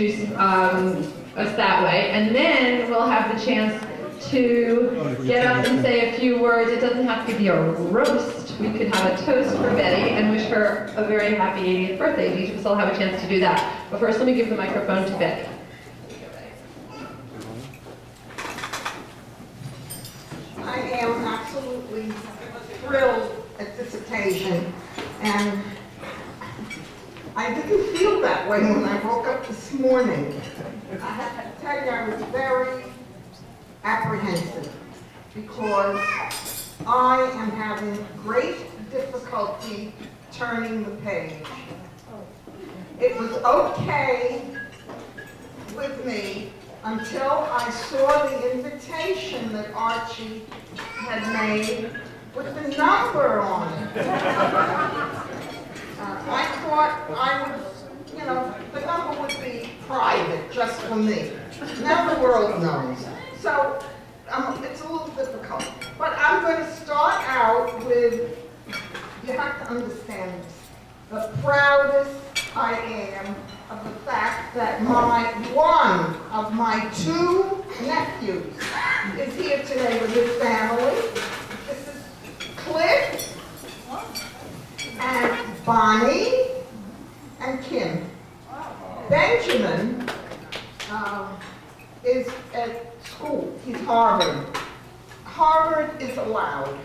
introduce us that way, and then we'll have the chance to get up and say a few words. It doesn't have to be a roast. We could have a toast for Betty and wish her a very happy 80th birthday. Each of us will have a chance to do that. But first, let me give the microphone to Betty. I am absolutely thrilled at this occasion, and I didn't feel that way when I woke up this morning. I have to tell you, I was very apprehensive because I am having great difficulty turning the page. It was okay with me until I saw the invitation that Archie had made with the number on it. I thought I would, the number would be private, just for me. Now the world knows. So it's a little difficult. But I'm going to start out with, you have to understand this, the proudest I am of the fact that one of my two nephews is here today with his family. This is Cliff and Bonnie and Kim. Benjamin is at school. He's Harvard. Harvard is allowed.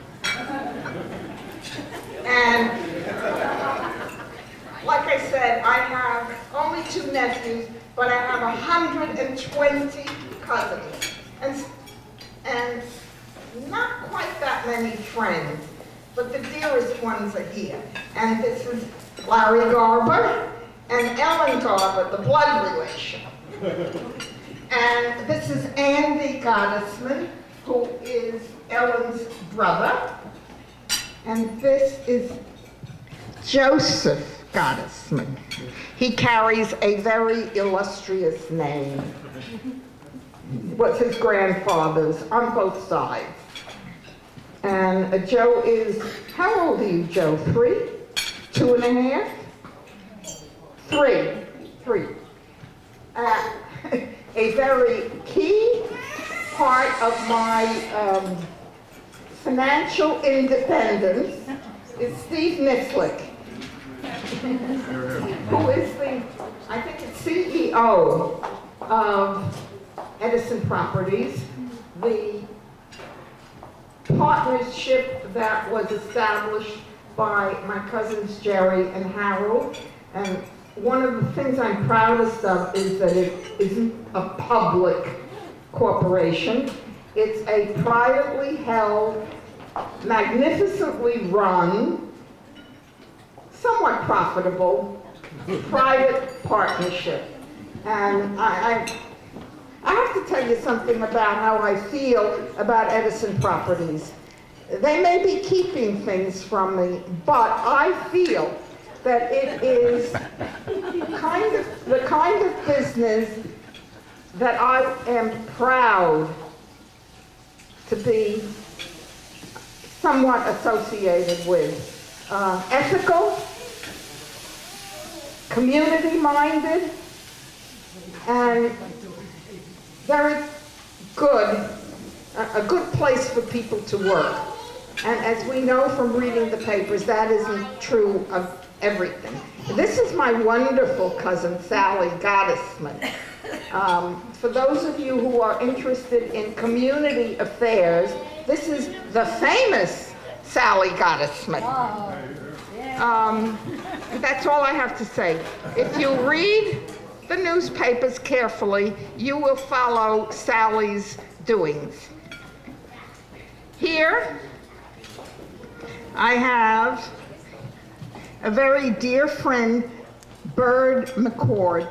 And like I said, I have only two nephews, but I have 120 cousins. And not quite that many friends, but the dearest ones are here. And this is Larry Garber and Ellen Garber, the blood relation. And this is Andy Gottesman, who is Ellen's brother. And this is Joseph Gottesman. He carries a very illustrious name. Was his grandfather's on both sides. And Joe is, how old are you, Joe? 3? 2.5? 3. A very key part of my financial independence is Steve Nislick, who is the, I think it's CEO of Edison Properties, the partnership that was established by my cousins Jerry and Harold. And one of the things I'm proudest of is that it isn't a public corporation. It's a privately held, magnificently run, somewhat profitable, private partnership. And I have to tell you something about how I feel about Edison Properties. They may be keeping things from me, but I feel that it is the kind of business that I am proud to be somewhat associated with. Ethical, community-minded, and very good, a good place for people to work. And as we know from reading the papers, that isn't true of everything. This is my wonderful cousin, Sally Gottesman. For those of you who are interested in community affairs, this is the famous Sally Gottesman. That's all I have to say. If you read the newspapers carefully, you will follow Sally's doings. Here, I have a very dear friend, Bird McCord.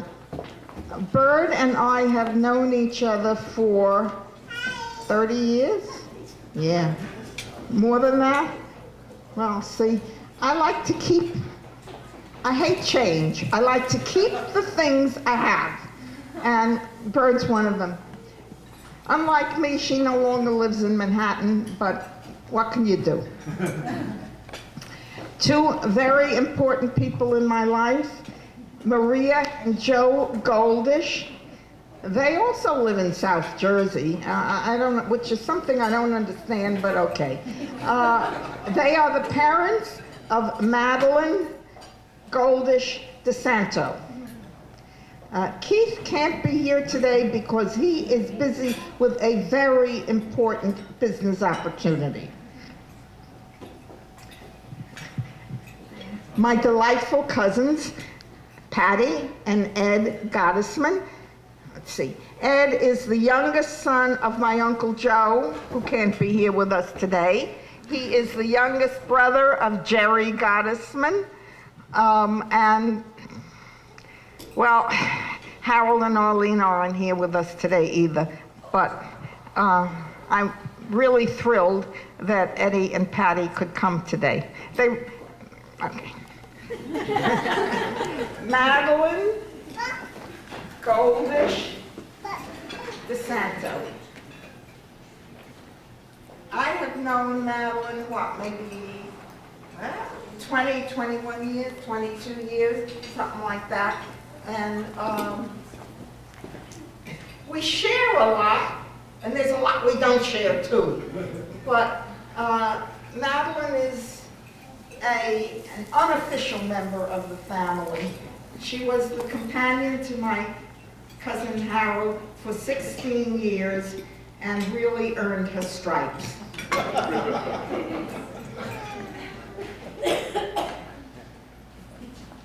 Bird and I have known each other for 30 years? Yeah. More than that? Well, see, I hate change. I like to keep the things I have. And Bird's one of them. Unlike me, she no longer lives in Manhattan, but what can you do? Two very important people in my life, Maria and Joe Goldish. They also live in South Jersey. I don't know, which is something I don't understand, but okay. They are the parents of Madeline Goldish DeSanto. Keith can't be here today because he is busy with a very important business opportunity. My delightful cousins, Patty and Ed Gottesman. Let's see. Ed is the youngest son of my Uncle Joe, who can't be here with us today. He is the youngest brother of Jerry Gottesman. And, well, Harold and Arlene aren't here with us today either. But I'm really thrilled that Eddie and Patty could come today. Okay. Madeline Goldish DeSanto. I have known Madeline, maybe 20, 21 years, 22 years, something like that. And we share a lot, and there's a lot we don't share too. But Madeline is an unofficial member of the family. She was the companion to my cousin Harold for 16 years and really earned her stripes.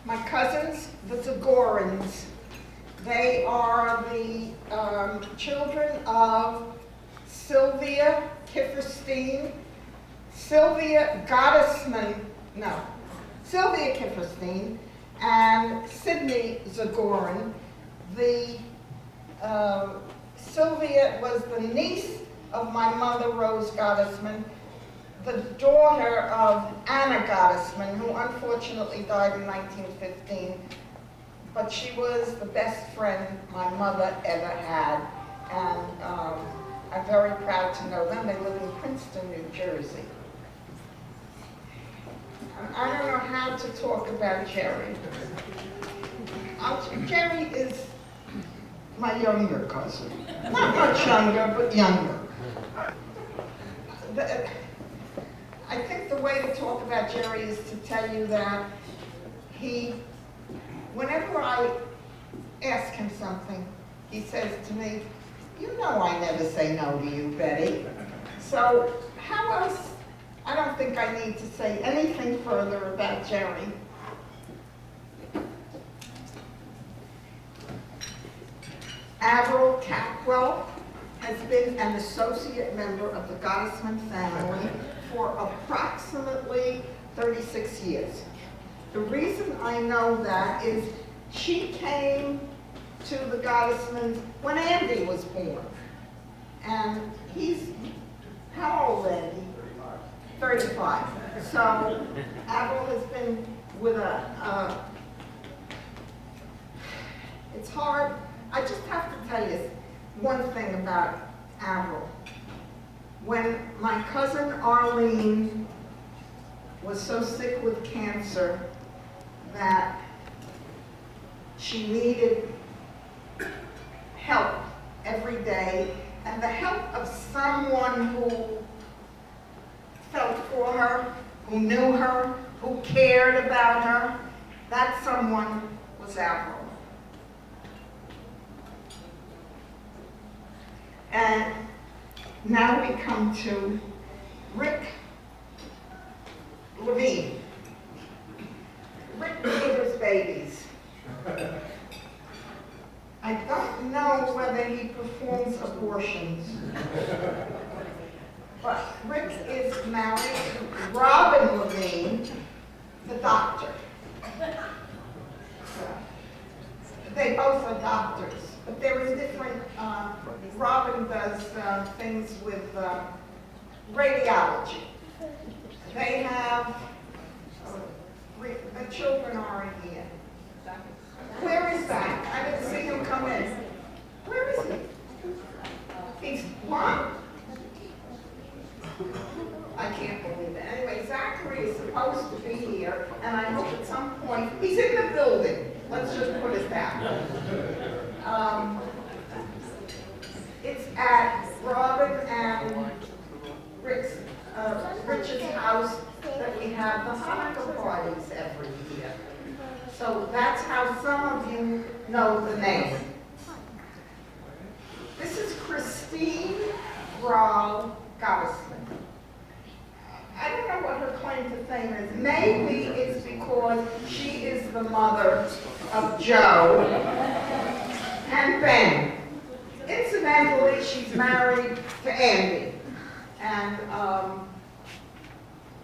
My cousins, the Zagorans, they are the children of Sylvia Kifferstein, Sylvia Kifferstein, and Sidney Zagoran. Sylvia was the niece of my mother, Rose Gottesman, the daughter of Anna Gottesman, who unfortunately died in 1915. But she was the best friend my mother ever had. And I'm very proud to know them. They live in Princeton, New Jersey. I don't know how to talk about Jerry. Jerry is my younger cousin. Not much younger, but younger. I think the way to talk about Jerry is to tell you that whenever I ask him something, he says to me, "You know I never say no to you, Betty." So how else? I don't think I need to say anything further about Jerry. Avril Capwell has been an associate member of the Gottesman family for approximately 36 years. The reason I know that is she came to the Gottesmans when Andy was born. And he's, how old, Andy? 35. So Avril has been with it's hard. I just have to tell you one thing about Avril. When my cousin Arlene was so sick with cancer that she needed help every day, and the help of someone who felt for her, who knew her, who cared about her, that someone was Avril. And now we come to Rick Levine. Rick delivers babies. I don't know whether he performs abortions, but Rick is married to Robin Levine, the doctor. They both are doctors, but there is different, Robin does things with radiology. They have, the children are in here. Where is that? I didn't see him come in. Where is he? He's what? I can't believe it. Anyway, Zachary is supposed to be here, and I hope at some point, he's in the building. Let's just put it that way. It's at Robin and Rich's house that we have the Hanukkah parties every year. So that's how some of you know the name. This is Christine Rahl Gottesman. I don't know what her claim to fame is. Maybe it's because she is the mother of Joe and Ben. Incidentally, she's married to Andy. And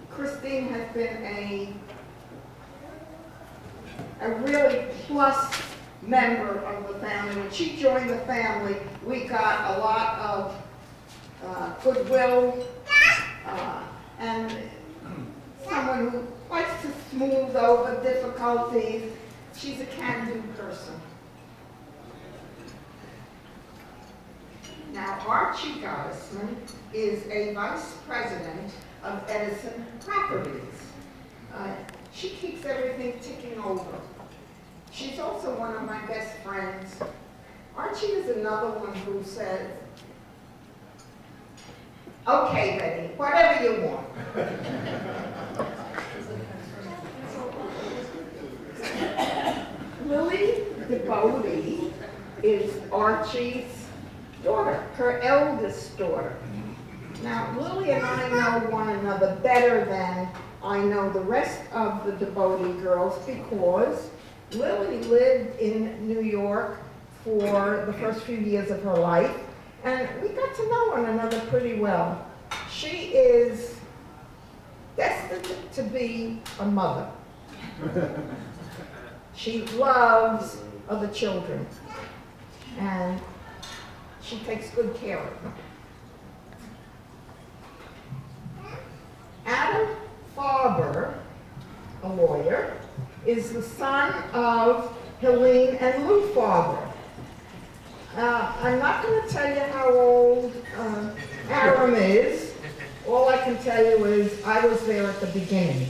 Christine has been a really plus member of the family. When she joined the family, we got a lot of goodwill and someone who likes to smooth over difficulties. She's a can-do person. Now, Archie Gottesman is a vice president of Edison Properties. She keeps everything ticking over. She's also one of my best friends. Archie is another one who said, okay, Betty, whatever you want. Lily DeBodie is Archie's daughter, her eldest daughter. Now, Lily and I know one another better than I know the rest of the DeBodie girls because Lily lived in New York for the first few years of her life, and we got to know one another pretty well. She is destined to be a mother. She loves other children, and she takes good care of them. Adam Farber, a lawyer, is the son of Helene and Lou Farber. I'm not going to tell you how old Aram is. All I can tell you is I was there at the beginning.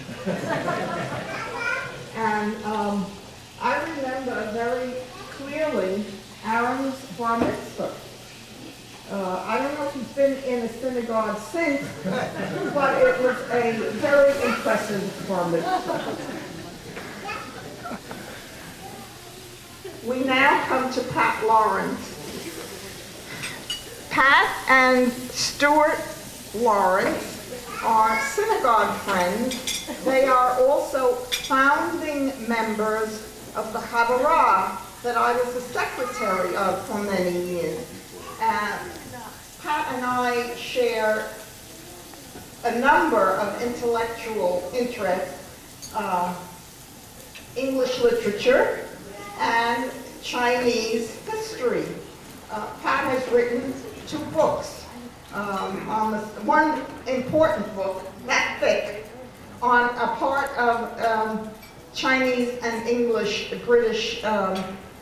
And I remember very clearly Aram's bar mitzvah. I don't know if he's been in a synagogue since, but it was a very impressive bar mitzvah. We now come to Pat Lawrence. Pat and Stuart Lawrence are synagogue friends. They are also founding members of the Havarah that I was the secretary of for many years. Pat and I share a number of intellectual interests, English literature and Chinese history. Pat has written 2 books, one important book, that thick, on a part of Chinese and English, British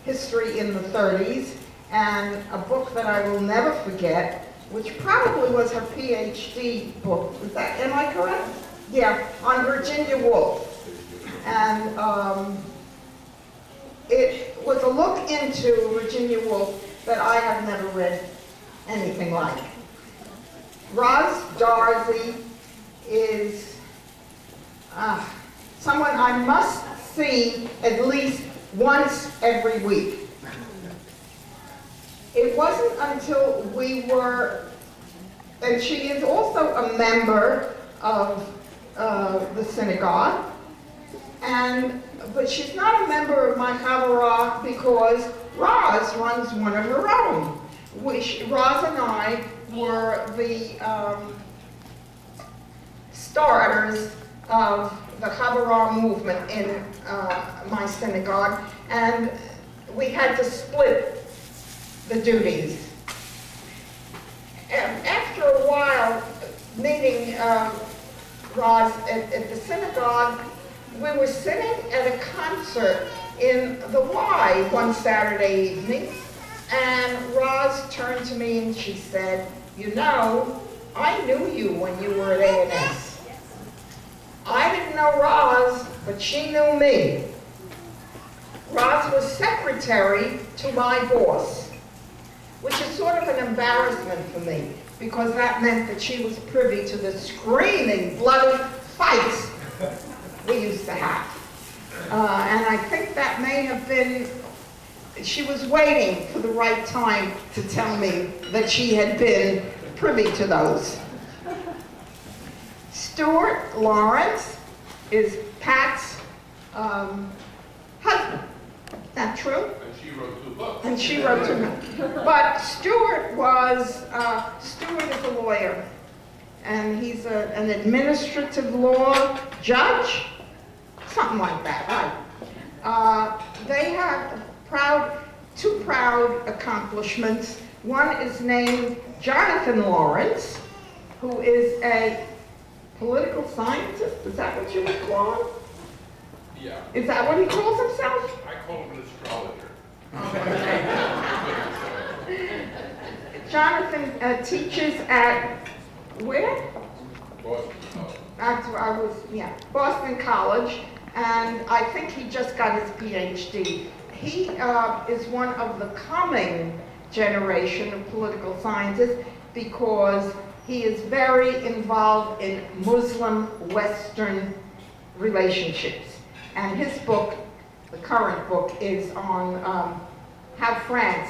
history in the 30s, and a book that I will never forget, which probably was her PhD book. Am I correct? Yeah, on Virginia Woolf. And it was a look into Virginia Woolf that I have never read anything like. Roz Darsey is someone I must see at least once every week. It wasn't until we were, and she is also a member of the synagogue, but she's not a member of my Havarah because Roz runs one of her own. Roz and I were the starters of the Havarah movement in my synagogue, and we had to split the duties. And after a while, meeting Roz at the synagogue, we were sitting at a concert in the Y one Saturday evening, and Roz turned to me and she said, "You know, I knew you when you were at A&S. I didn't know Roz, but she knew me." Roz was secretary to my boss, which is sort of an embarrassment for me, because that meant that she was privy to the screaming, bloody fights we used to have. And I think that may have been, she was waiting for the right time to tell me that she had been privy to those. Stuart Lawrence is Pat's husband. That true? And she wrote 2 books. And she wrote 2 books. But Stuart is a lawyer, and he's an administrative law judge, something like that, right? They have 2 proud accomplishments. One is named Jonathan Lawrence, who is a political scientist. Is that what you would call him? Yeah. Is that what he calls himself? I call him an astrologer. Jonathan teaches at where? Boston. Boston College, and I think he just got his PhD. He is one of the coming generation of political scientists because he is very involved in Muslim-Western relationships. And his book, the current book, is on how France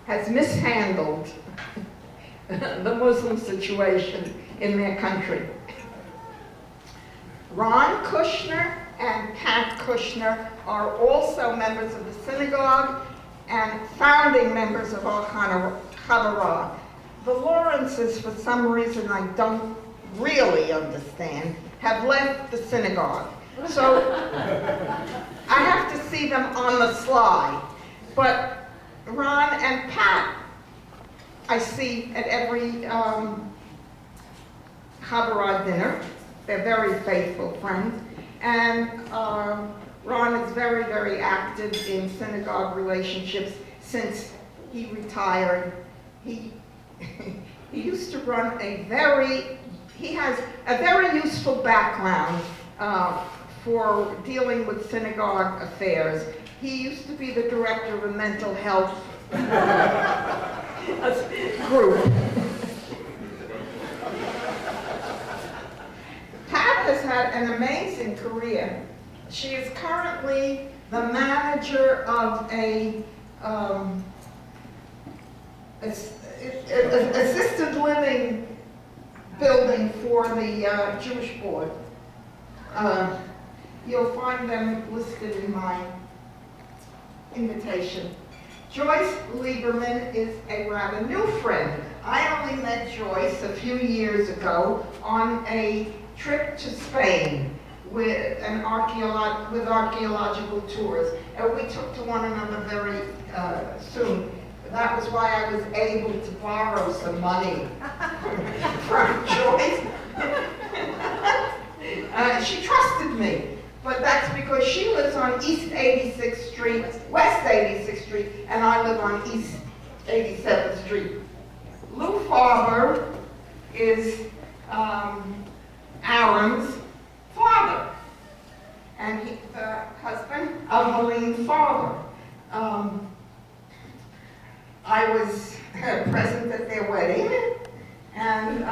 has mishandled the Muslim situation in their country. Ron Kushner and Pat Kushner are also members of the synagogue and founding members of Al Chavarah. The Lawrences, for some reason I don't really understand, have left the synagogue. So I have to see them on the sly. But Ron and Pat, I see at every Chavarah dinner. They're very faithful friends. And Ron is very, very active in synagogue relationships since he retired. He used to run he has a very useful background for dealing with synagogue affairs. He used to be the director of a mental health group. Pat has had an amazing career. She is currently the manager of a assisted living building for the Jewish board. You'll find them listed in my invitation. Joyce Lieberman is a rather new friend. I only met Joyce a few years ago on a trip to Spain with archaeological tours. And we took to one another very soon. That was why I was able to borrow some money from Joyce. She trusted me. But that's because she lives on East 86th Street, West 86th Street, and I live on East 87th Street. Lou Farber is Aaron's father, and he's the husband of Helene Farber. I was present at their wedding, and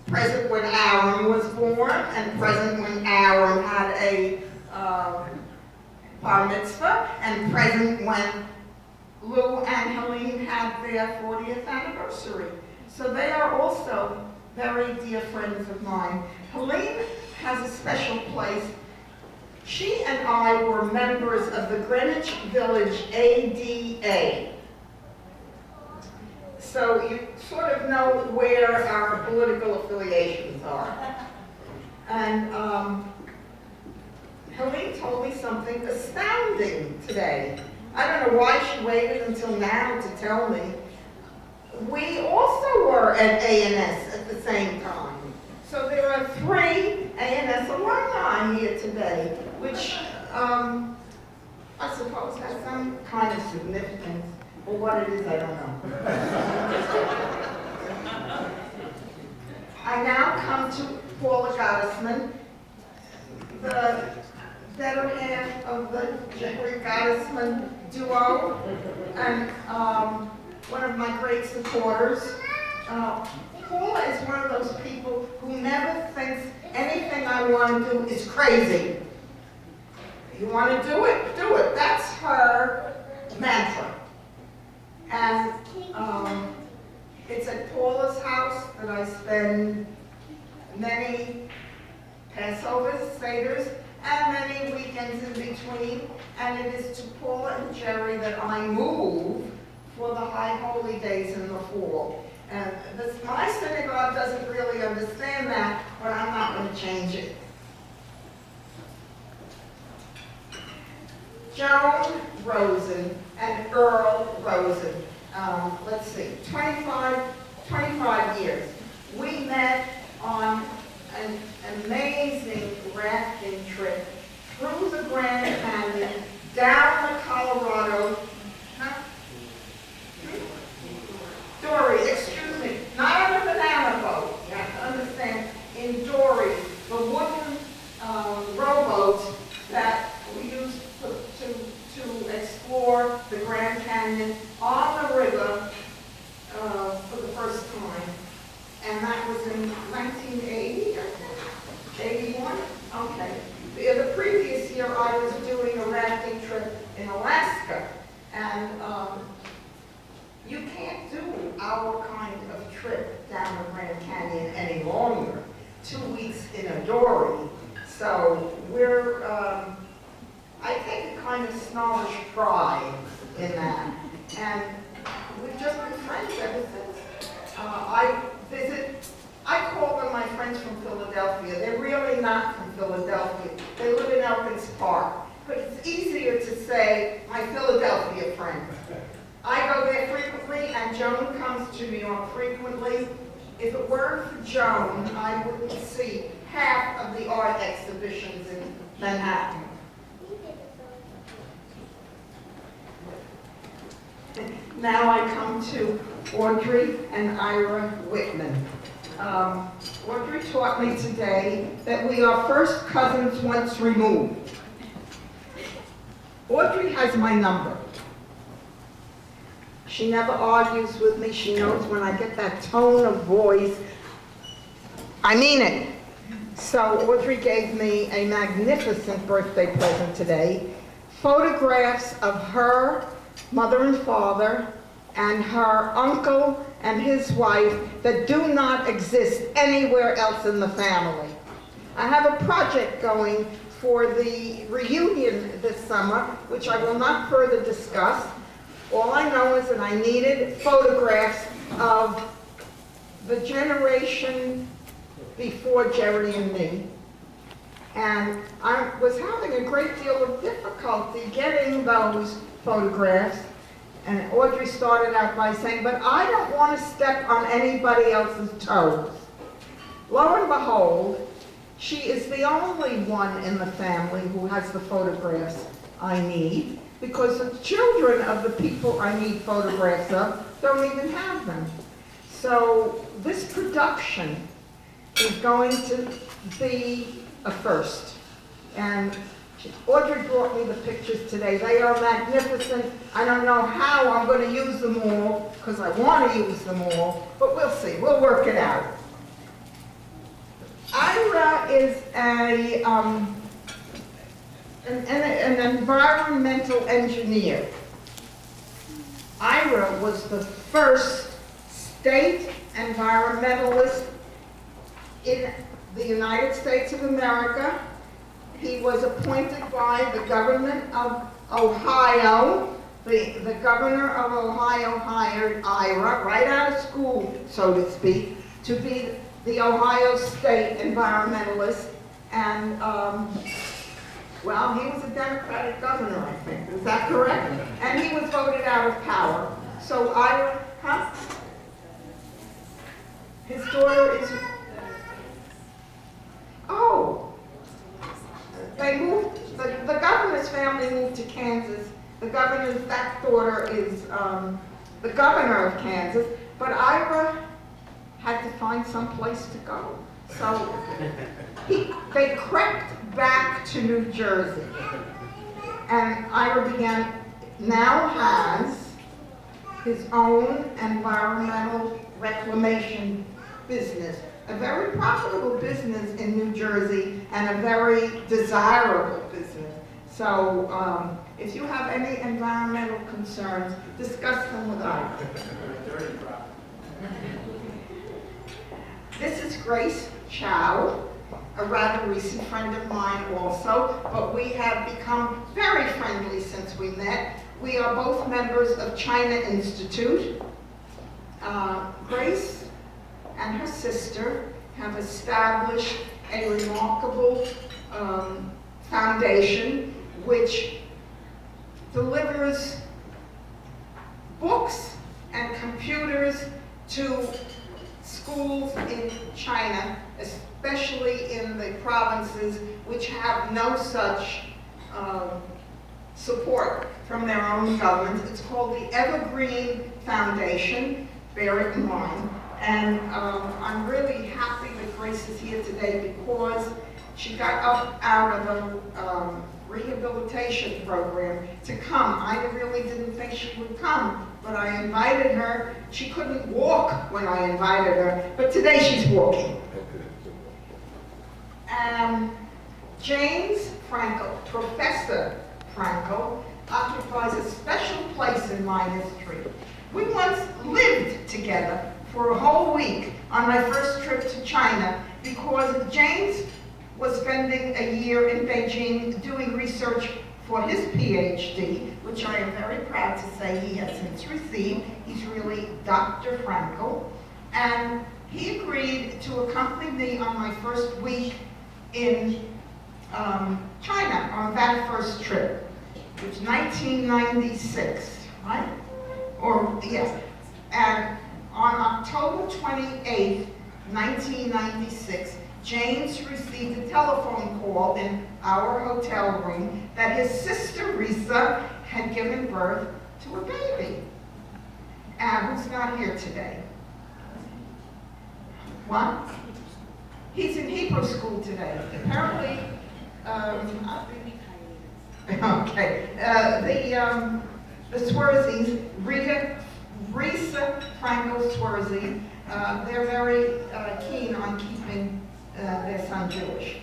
present when Aaron was born, and present when Aaron had a bar mitzvah, and present when Lou and Helene had their 40th anniversary. So they are also very dear friends of mine. Helene has a special place. She and I were members of the Greenwich Village ADA. So you sort of know where our political affiliations are. And Helene told me something astounding today. I don't know why she waited until now to tell me. We also were at A&S at the same time. So there are 3 A&S alumni here today, which I suppose has some kind of significance. Well, what it is, I don't know. I now come to Paula Gottesman. The better half of the Jerry Gottesman duo, and one of my great supporters. Paula is one of those people who never thinks anything I want to do is crazy. You want to do it? Do it. That's her mantra. And it's at Paula's house that I spend many Passovers, Seders, and many weekends in between. And it is to Paula and Jerry that I move for the High Holy Days in the fall. And my synagogue doesn't really understand that, but I'm not going to change it. Joan Rosen and Earl Rosen, let's see, 25 years. We met on an amazing rafting trip through the Grand Canyon, down the Colorado, Dory, excuse me, not on a banana boat. You have to understand, in Dory, the wooden rowboats that we used to explore the Grand Canyon on the river for the first time. And that was in 1980, 81? Okay. The previous year I was doing a rafting trip in Alaska. And you can't do our kind of trip down the Grand Canyon any longer. 2 weeks in a dory. So we're, I take a kind of snobbish pride in that. And we've just been friends ever since. I call them my friends from Philadelphia. They're really not from Philadelphia. They live in Elkins Park. But it's easier to say my Philadelphia friends. I go there frequently, and Joan comes to New York frequently. If it weren't for Joan, I wouldn't see half of the art exhibitions in Manhattan. Now I come to Audrey and Ira Whitman. Audrey taught me today that we are first cousins once removed. Audrey has my number. She never argues with me. She knows when I get that tone of voice, I mean it. So Audrey gave me a magnificent birthday present today. Photographs of her mother and father and her uncle and his wife that do not exist anywhere else in the family. I have a project going for the reunion this summer, which I will not further discuss. All I know is that I needed photographs of the generation before Jerry and me. And I was having a great deal of difficulty getting those photographs. And Audrey started out by saying, but I don't want to step on anybody else's toes. Lo and behold, she is the only one in the family who has the photographs I need, because the children of the people I need photographs of don't even have them. So this production is going to be a first. And Audrey brought me the pictures today. They are magnificent. I don't know how I'm going to use them all, because I want to use them all, but we'll see. We'll work it out. Ira is an environmental engineer. Ira was the first state environmentalist in the United States of America. He was appointed by the government of Ohio. The governor of Ohio hired Ira, right out of school, so to speak, to be the Ohio State environmentalist. And, well, he was a Democratic governor, I think. Is that correct? And he was voted out of power. So Ira, his daughter is, they moved, the governor's family moved to Kansas. The governor's back daughter is the governor of Kansas, but Ira had to find some place to go. So they crept back to New Jersey. And Ira now has his own environmental reclamation business, a very profitable business in New Jersey and a very desirable business. So if you have any environmental concerns, discuss them with Ira. This is Grace Chow, a rather recent friend of mine also, but we have become very friendly since we met. We are both members of China Institute. Grace and her sister have established a remarkable foundation which delivers books and computers to schools in China, especially in the provinces which have no such support from their own governments. It's called the Evergreen Foundation, bear it in mind. And I'm really happy that Grace is here today because she got up out of a rehabilitation program to come. I really didn't think she would come, but I invited her. She couldn't walk when I invited her, but today she's walking. James Frankel, Professor Frankel, occupies a special place in my history. We once lived together for a whole week on my first trip to China because James was spending a year in Beijing doing research for his PhD, which I am very proud to say he has since received. He's really Dr. Frankel. And he agreed to accompany me on my first week in China on that first trip, which was 1996, right? Or, yes. And on October 28th, 1996, James received a telephone call in our hotel room that his sister Risa had given birth to a baby. And who's not here today? What? He's in Hebrew school today. Apparently, okay. The Swerzes, Risa Frankel Swerze, they're very keen on keeping their son Jewish.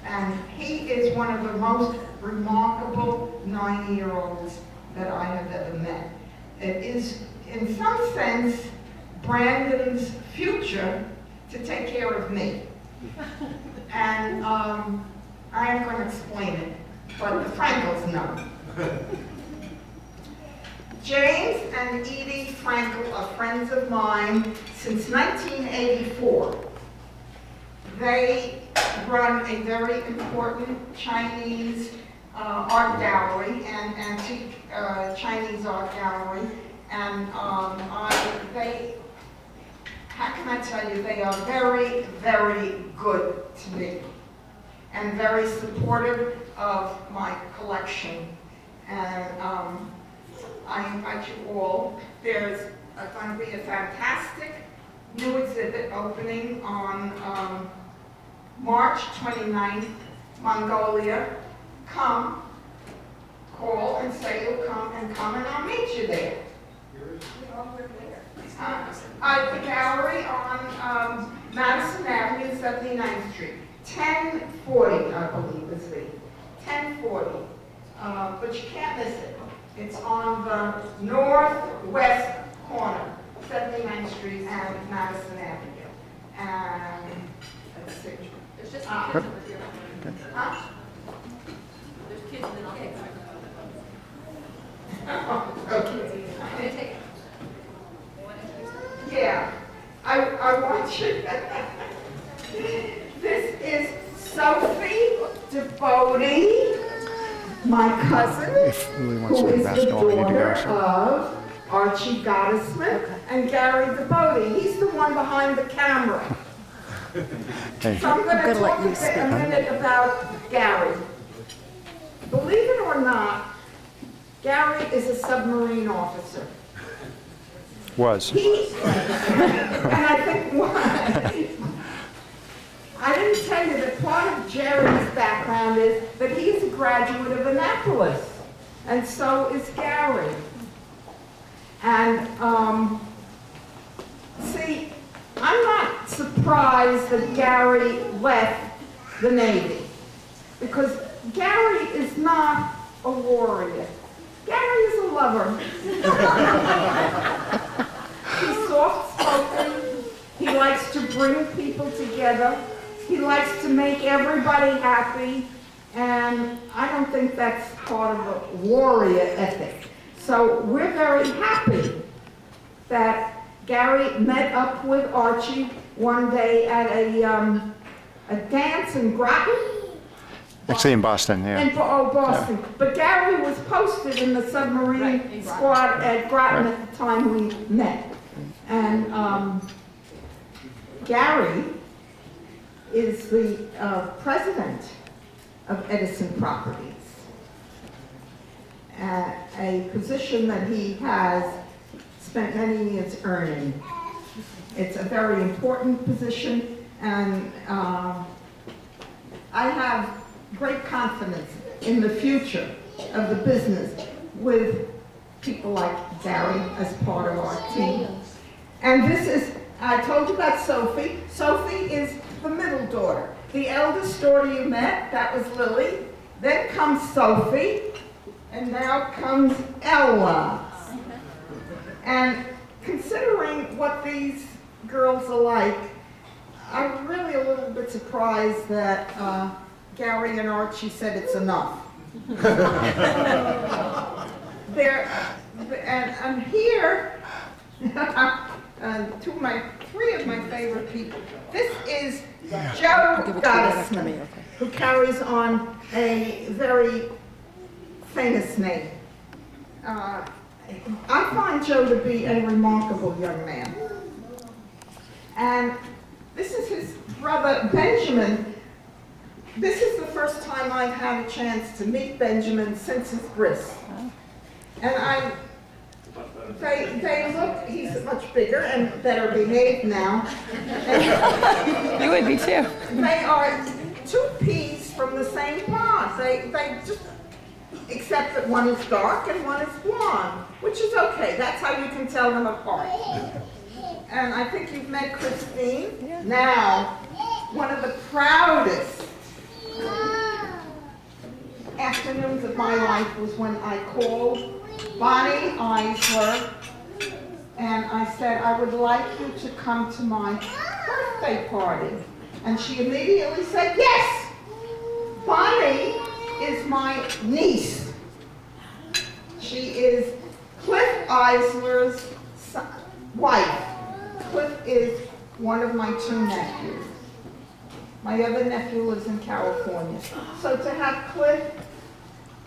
And he is one of the most remarkable 90-year-olds that I have ever met. It is, in some sense, Brandon's future to take care of me. And I am going to explain it, but the Frankels know. James and Edie Frankel are friends of mine since 1984. They run a very important Chinese art gallery, and antique Chinese art gallery, and how can I tell you, they are very, very good to me, and very supportive of my collection. And I invite you all. There's going to be a fantastic new exhibit opening on March 29th, Mongolia. Come, call and say you'll come, and I'll meet you there. The gallery on Madison Avenue, 79th Street. 1040, I believe is the 1040. But you can't miss it. It's on the northwest corner, 79th Street and Madison Avenue. And let's see. There's just some kids over here. Huh? There's kids and then I'll take them. Okay. I'm gonna take it. Yeah, I want you. This is Sophie DeBode, my cousin, If Louis wants to who play is the basketball, we need to go. daughter So. of Archie Gottesman and Gary DeBode. He's the one behind the camera. Hey, So I'm going to talk a minute about Gary. Believe it or not, Gary is a submarine officer. was. And I think I didn't tell you that part of Jerry's background is that he's a graduate of Annapolis, and so is Gary. And see, I'm not surprised that Gary left the Navy, because Gary is not a warrior. Gary is a lover. He's soft-spoken. He likes to bring people together. He likes to make everybody happy. And I don't think that's part of a warrior ethic. So we're very happy that Gary met up with Archie one day at a dance in Groton. Actually in Boston, yeah. Boston. Yeah. But Gary was posted in the submarine squad at Groton at the time we met. And Gary is the president of Edison Properties, a position that he has spent many years earning. It's a very important position, and I have great confidence in the future of the business with people like Gary as part of our team. And this is, I told you about Sophie. Sophie is the middle daughter. The eldest daughter you met, that was Lily. Then comes Sophie, and now comes Ella. And considering what these girls are like, I'm really a little bit surprised that Gary and Archie said it's enough. I'm here, three of my favorite people. This is Joe Gottesman, who carries on a very famous name. I find Joe to be a remarkable young man. And this is his brother, Benjamin. This is the first time I've had a chance to meet Benjamin since his bris. And they look, he's much bigger and better behaved now. You would be too. They are two peas from the same pod. They just, except that one is dark and one is blonde, which is okay. That's how you can tell them apart. And I think you've met Christine. Yeah. Now, one of the proudest afternoons of my life was when I called Bonnie Eisler and I said, I would like you to come to my birthday party. And she immediately said, yes! Bonnie is my niece. She is Cliff Eisler's wife. Cliff is one of my two nephews. My other nephew lives in California. So to have Cliff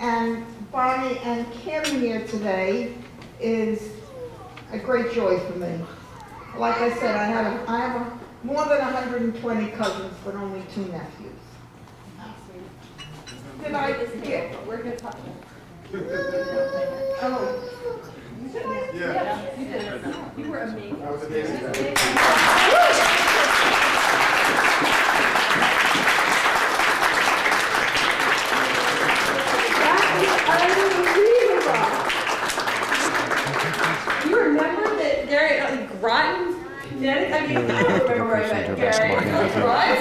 and Bonnie and Kim here today is a great joy for me. Like I said, I have more than 120 cousins, but only two nephews. Did I get? We're good talking. Oh. Did I? Yeah, you did. You were amazing. That was amazing. You remember that Gary, Groton, Connecticut? I mean, I don't remember where I met Gary. Right?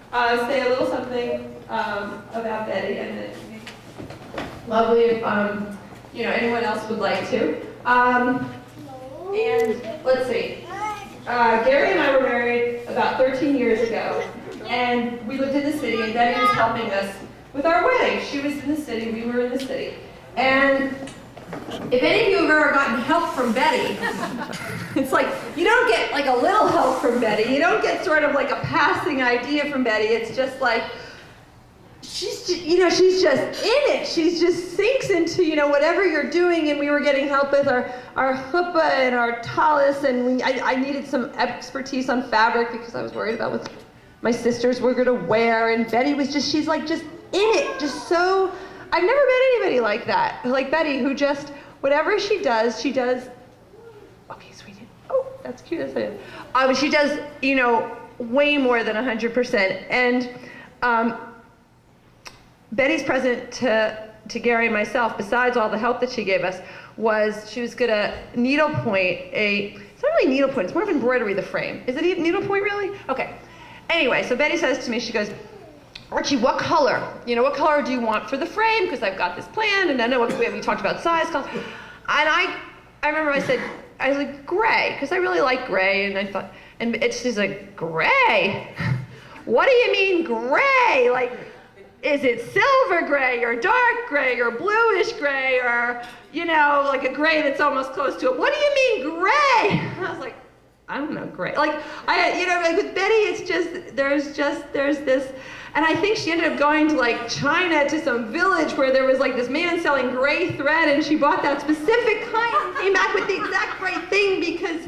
I'm gonna say a little something about Betty, and then lovely if anyone else would like to. And let's see. Gary and I were married about 13 years ago, and we lived in the city, and Betty was helping us with our wedding. She was in the city, we were in the city. And if any of you have ever gotten help from Betty, it's like, you don't get like a little help from Betty. You don't get sort of like a passing idea from Betty. It's just like, she's just in it. She just sinks into, whatever you're doing. And we were getting help with our chuppah and our talis, and I needed some expertise on fabric because I was worried about what my sisters were gonna wear. And Betty was she's like just in it, just so, I've never met anybody like that, like Betty, who just, whatever she does, okay, sweetie, oh, that's cute. That's it. She does, way more than 100%. And Betty's present to Gary and myself, besides all the help that she gave us, was she was gonna needlepoint it's not really needlepoint, it's more of embroidery, the frame. Is it needlepoint really? Okay. Anyway, so Betty says to me, she goes, Archie, what color? What color do you want for the frame? Because I've got this plan, and I know we talked about size, color. And I remember I was like, gray, because I really like gray, and I thought, and she's like, gray? What do you mean gray? Like, is it silver gray, or dark gray, or bluish gray, or, like a gray that's almost close to it? What do you mean gray? And I was like, I don't know, gray. Like, like with Betty, it's just, there's this, and I think she ended up going to like China to some village where there was like this man selling gray thread, and she bought that specific kind and came back with the exact right thing, because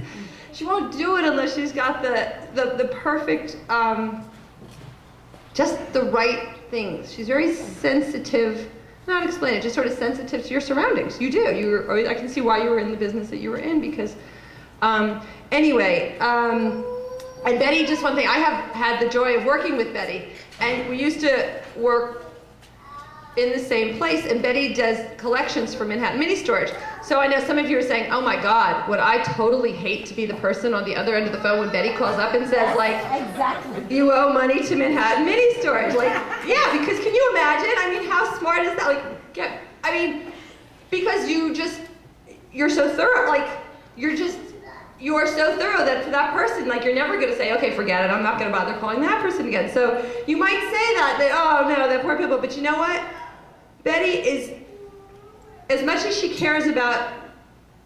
she won't do it unless she's got the perfect, just the right things. She's very sensitive, not explain it, just sort of sensitive to your surroundings. You do. I can see why you were in the business that you were in, because, anyway, and Betty, just one thing, I have had the joy of working with Betty, and we used to work in the same place, and Betty does collections for Manhattan Mini Storage. So I know some of you are saying, oh my God, would I totally hate to be the person on the other end of the phone when Betty calls up and says, like, exactly, you owe money to Manhattan Mini Storage. Like, yeah, because can you imagine? I mean, how smart is that? Like, because you're so thorough, like, you are so thorough that to that person, like, you're never going to say, okay, forget it, I'm not going to bother calling that person again. So you might say that, oh no, they're poor people, but you know what? Betty is, as much as she cares about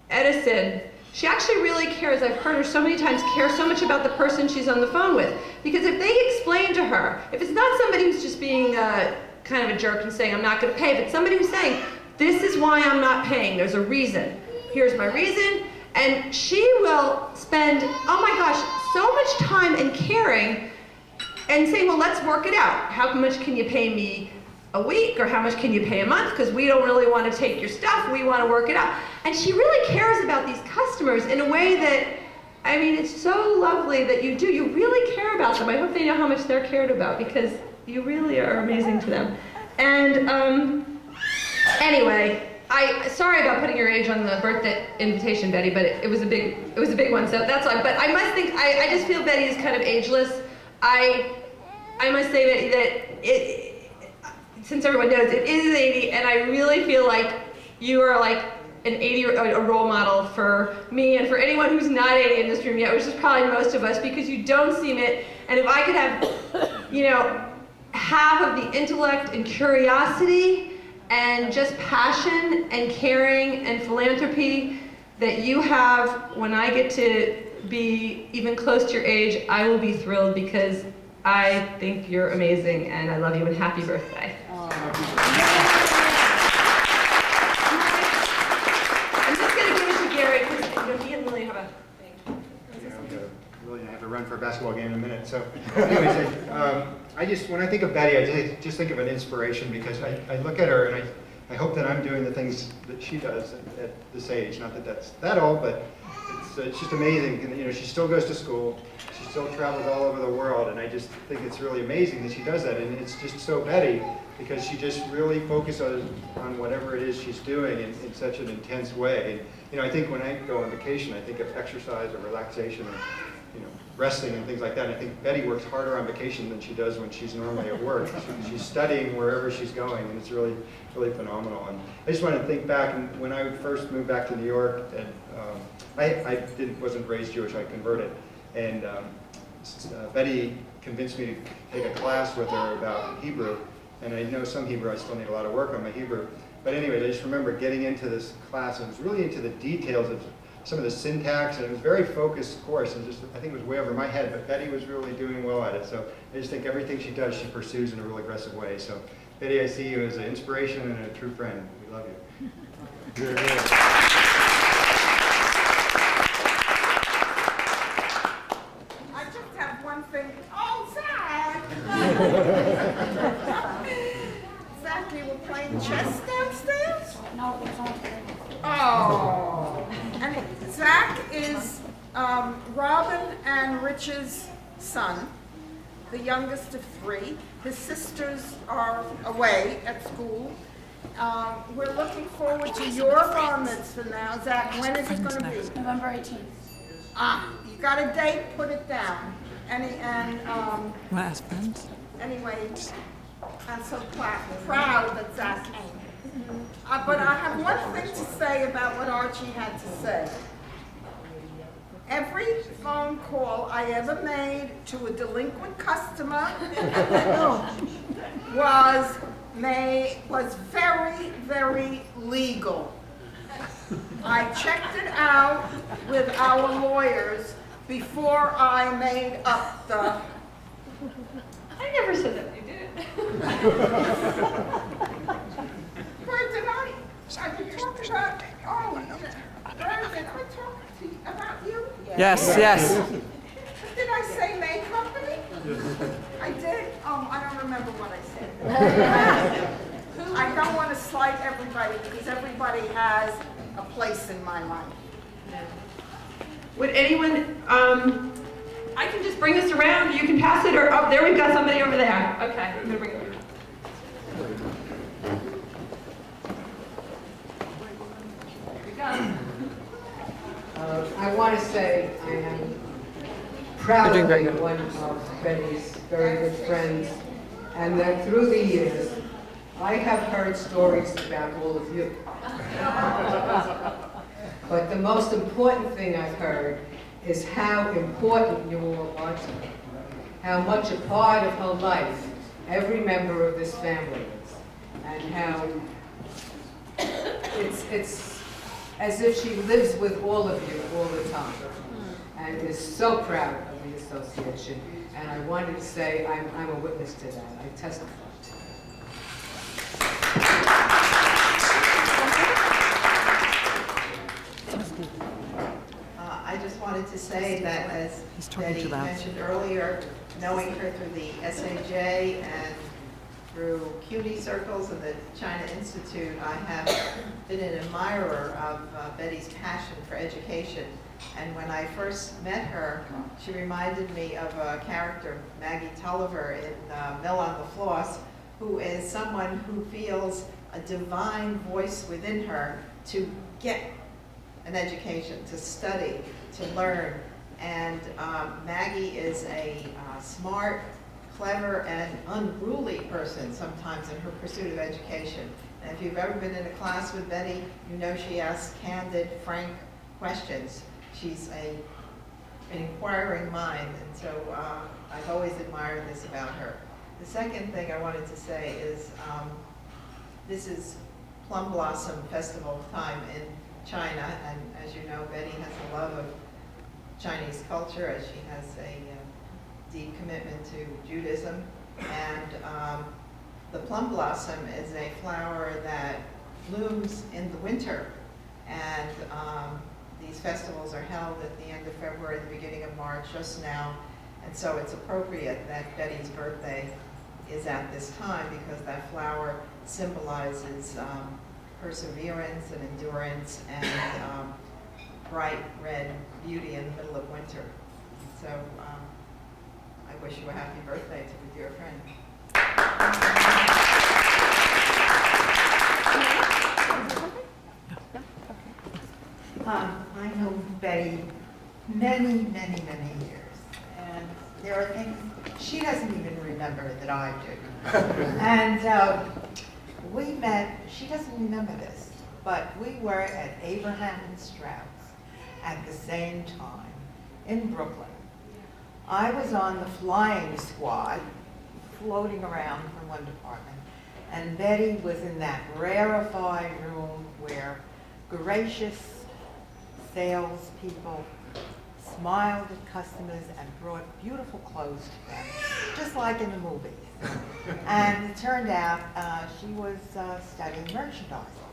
Edison, she actually really cares, I've heard her so many times, care so much about the person she's on the phone with. Because if they explain to her, if it's not somebody who's just being kind of a jerk and saying, I'm not going to pay, but somebody who's saying, this is why I'm not paying, there's a reason, here's my reason, and she will spend, oh my gosh, so much time and caring and saying, well, let's work it out. How much can you pay me a week, or how much can you pay a month? Because we don't really want to take your stuff, we want to work it out. And she really cares about these customers in a way that, I mean, it's so lovely that you do. You really care about them. I hope they know how much they're cared about, because you really are amazing to them. And anyway, sorry about putting your age on the birthday invitation, Betty, but it was a big one. So that's why. But I must think, I just feel Betty is kind of ageless. I must say, Betty, that since everyone knows it is 80, and I really feel like you are like an 80, a role model for me and for anyone who's not 80 in this room yet, which is probably most of us, because you don't seem it. And if I could have, half of the intellect and curiosity and just passion and caring and philanthropy that you have when I get to be even close to your age, I will be thrilled, because I think you're amazing and I love you, and happy birthday. I'm just going to give it to Gary, because he and Lily have a thing. I have to run for a basketball game in a minute. So, anyways, when I think of Betty, I just think of an inspiration, because I look at her and I hope that I'm doing the things that she does at this age. Not that that's that old, but it's just amazing. And, she still goes to school. She still travels all over the world, and I just think it's really amazing that she does that. And it's just so Betty, because she just really focuses on whatever it is she's doing in such an intense way. And, I think when I go on vacation, I think of exercise or relaxation or resting and things like that. And I think Betty works harder on vacation than she does when she's normally at work. She's studying wherever she's going, and it's really, really phenomenal. And I just want to think back, and when I first moved back to New York, and I wasn't raised Jewish, I converted, and Betty convinced me to take a class with her about Hebrew, and I know some Hebrew, I still need a lot of work on my Hebrew. But anyway, I just remember getting into this class, and it was really into the details of some of the syntax, and it was a very focused course, and I think it was way over my head, but Betty was really doing well at it. So I just think everything she does, she pursues in a real aggressive way. So Betty, I see you as an inspiration and a true friend. We love you. I just have one thing. Oh, Zach! Zach, you were playing chess downstairs? No, it's not. Oh. And Zach is Robin and Rich's son, the youngest of three. His sisters are away at school. We're looking forward to your bar mitzvah now. Zach, when is it going to be? November 18th. You got a date? Put it down. Want to ask friends? Anyway, I'm so proud that Zach came. But I have one thing to say about what Archie had to say. Every phone call I ever made to a delinquent customer was very, very legal. I checked it out with our lawyers before I made up the... I never said that you did. Where did I? I've been talking about... Oh, where did I talk to you, about you? Yes, yes. Did I say May Company? I did? I don't remember what I said. I don't want to slight everybody because everybody has a place in my life. Would anyone, I can just bring this around, you can pass it, or, oh, there we've got somebody over there. Okay, I'm gonna bring it over. Here we go. I want to say I am proud You're of doing being one of Betty's very good friends, and that through the years, I have heard stories about all of you. But the most important thing I've heard is how important you all are to her, how much a part of her life every member of this family is, and how it's as if she lives with all of you all the time, and is so proud of the association. And I wanted to say I'm a witness to that. I testify to that. I just wanted to say that, as Betty mentioned earlier, knowing her through the SAJ and through CUNY circles and the China Institute, I have been an admirer of Betty's passion for education. And when I first met her, she reminded me of a character, Maggie Tulliver in Mill on the Floss, who is someone who feels a divine voice within her to get an education, to study, to learn. And Maggie is a smart, clever, and unruly person sometimes in her pursuit of education. And if you've ever been in a class with Betty, you know she asks candid, frank questions. She's an inquiring mind, and so I've always admired this about her. The second thing I wanted to say is this is Plum Blossom Festival time in China, and as you know, Betty has a love of Chinese culture, as she has a deep commitment to Judaism. And the plum blossom is a flower that blooms in the winter, and these festivals are held at the end of February, the beginning of March, just now, and so it's appropriate that Betty's birthday is at this time, because that flower symbolizes perseverance and endurance and bright red beauty in the middle of winter. So I wish you a happy birthday to a dear friend. I know Betty many, many, many years, and there are things she doesn't even remember that I do. And we met, she doesn't remember this, but we were at Abraham and Strauss at the same time in Brooklyn. I was on the flying squad, floating around from one department, and Betty was in that rarefied room where gracious salespeople smiled at customers and brought beautiful clothes to them, just like in the movies. And it turned out she was studying merchandising.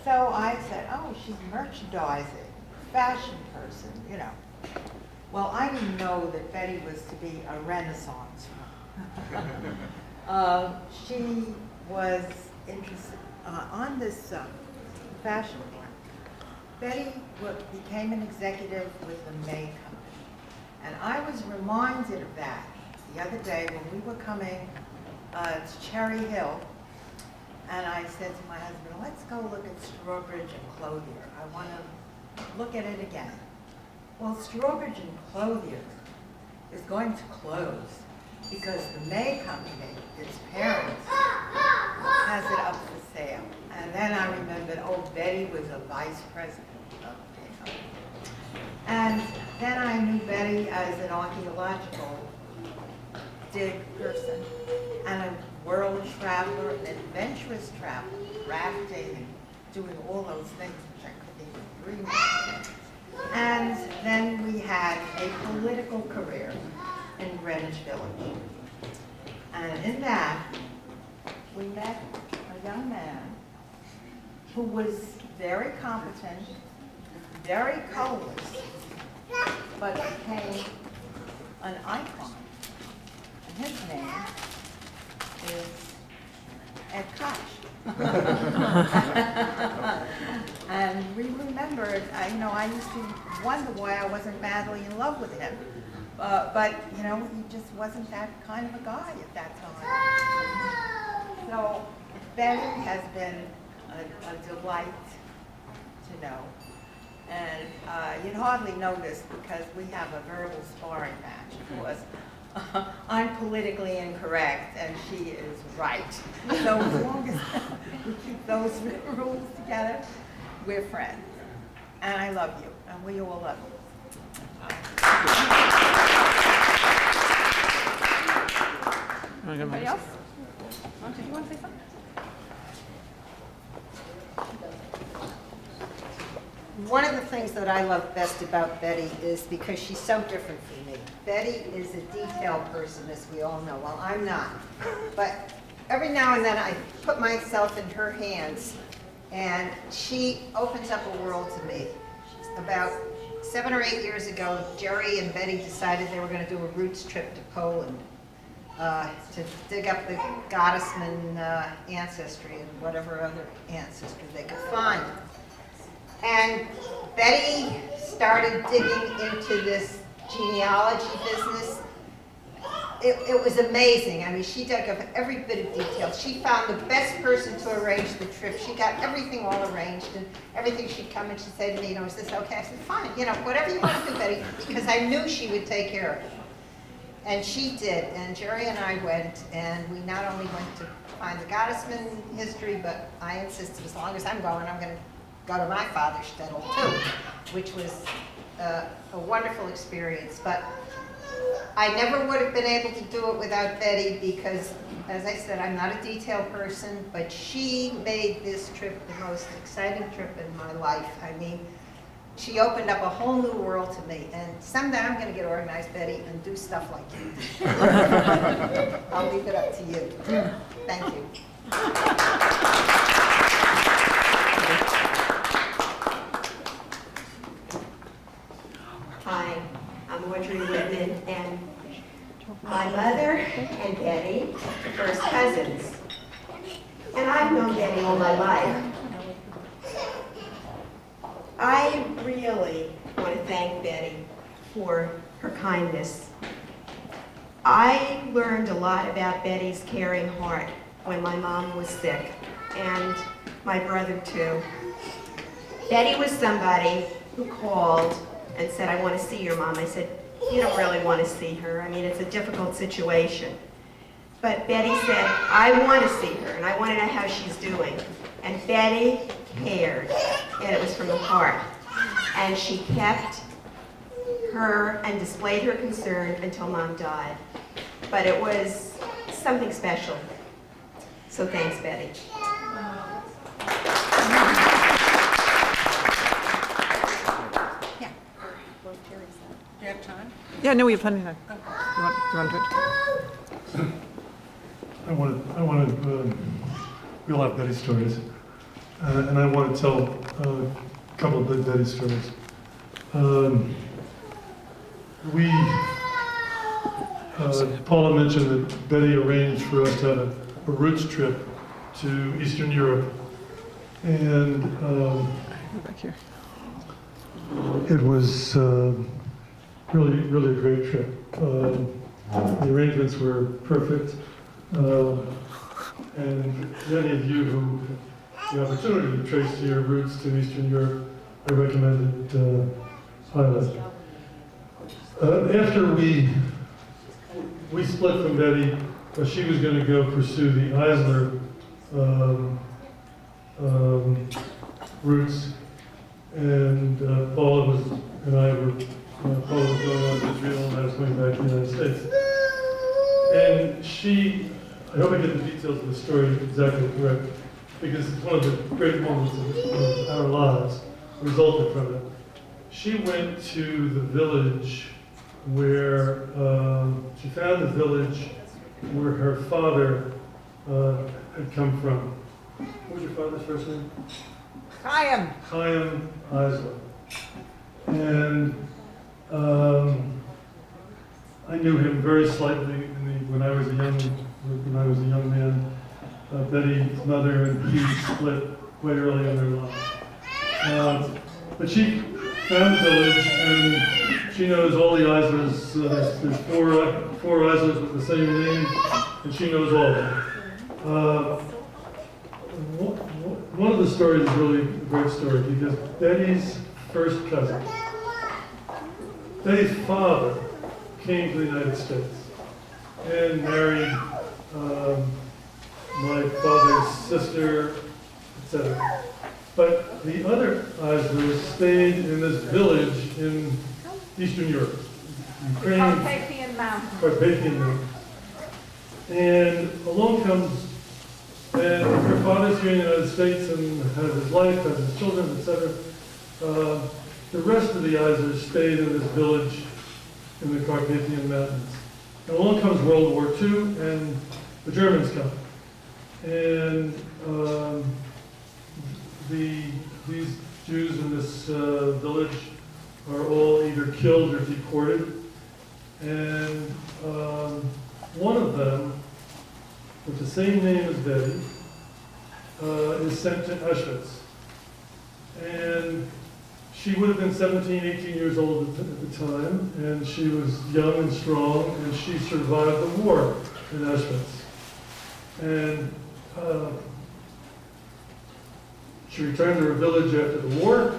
So I said, oh, she's merchandising, fashion person, you know. Well, I didn't know that Betty was to be a Renaissance woman. She was interested on this fashion one. Betty became an executive with the May Company. And I was reminded of that the other day when we were coming to Cherry Hill. And I said to my husband, let's go look at Strawbridge and Clothier. I want to look at it again. Well, Strawbridge and Clothier is going to close because the May Company, its parent, has it up for sale. And then I remembered, oh, Betty was a vice president of the May Company. And then I knew Betty as an archaeological dig person and a world traveler, an adventurous traveler, rafting and doing all those things which I couldn't even dream of. And then we had a political career in Greenwich Village. And in that, we met a young man who was very competent, very colorless, but became an icon. And his name is Ed Koch. And we remembered, I used to wonder why I wasn't madly in love with him. But he just wasn't that kind of a guy at that time. So Betty has been a delight to know. And you'd hardly notice because we have a verbal sparring match. Of course, I'm politically incorrect and she is right. So as long as we keep those rules together, we're friends. And I love you, and we all love you. Anybody else? Did you want to say something? One of the things that I love best about Betty is because she's so different from me. Betty is a detail person, as we all know. Well, I'm not. But every now and then I put myself in her hands, and she opens up a world to me. About 7 or 8 years ago, Jerry and Betty decided they were going to do a roots trip to Poland to dig up the Gottesman ancestry and whatever other ancestry they could find. And Betty started digging into this genealogy business. It was amazing. I mean, she dug up every bit of detail. She found the best person to arrange the trip. She got everything all arranged, and everything she'd come and she'd say to me, is this okay? I said, fine, whatever you want to do, Betty, because I knew she would take care of it. And she did, and Jerry and I went, and we not only went to find the Gottesman history, but I insisted as long as I'm going to go to my father's shtetl too, which was a wonderful experience. But I never would have been able to do it without Betty because, as I said, I'm not a detail person, but she made this trip the most exciting trip in my life. I mean, she opened up a whole new world to me, and someday I'm going to get organized, Betty, and do stuff like you. I'll leave it up to you. Thank you. Hi, I'm Audrey Whitman, and my mother and Betty are first cousins. And I've known Betty all my life. I really want to thank Betty for her kindness. I learned a lot about Betty's caring heart when my mom was sick, and my brother too. Betty was somebody who called and said, I want to see your mom. I said, you don't really want to see her. I mean, it's a difficult situation. But Betty said, I want to see her, and I want to know how she's doing. And Betty cared, and it was from the heart. And she kept her and displayed her concern until Mom died. But it was something special. So thanks, Betty. Do you have time? Yeah, no, we have plenty of time. You want to do it? We all have Betty stories, and I want to tell a couple of Betty stories. Paula mentioned that Betty arranged for us to have a roots trip to Eastern Europe, and Back here. It was really, really a great trip. The arrangements were perfect. And many of you who had the opportunity to trace your roots to Eastern Europe, I recommended highly. After we split from Betty, she was going to go pursue the Eisler roots, and Paula and I were, Paula was going on to Israel, and I was going back to the United States. And she, I hope I get the details of the story exactly correct, because it's one of the great moments of our lives resulted from it. She went to the village where, she found the village where her father had come from. What was your father's first name? Chaim. Chaim Eisler. And I knew him very slightly when I was a young man. Betty's mother and he split quite early in their lives. But she found the village, and she knows all the Eislers. There's four Eislers with the same name, and she knows all of them. One of the stories is really a great story, because Betty's first cousin, Betty's father, came to the United States and married my father's sister, etc. But the other Eislers stayed in this village in Eastern Europe, Ukraine, Carpathian Mountains. Carpathian Mountains. And along comes, and her father's here in the United States and has his life, has his children, etc. The rest of the Eislers stayed in this village in the Carpathian Mountains. And along comes World War II, and the Germans come. And these Jews in this village are all either killed or deported. And one of them, with the same name as Betty, is sent to Auschwitz. And she would have been 17, 18 years old at the time, and she was young and strong, and she survived the war in Auschwitz. And she returned to her village after the war,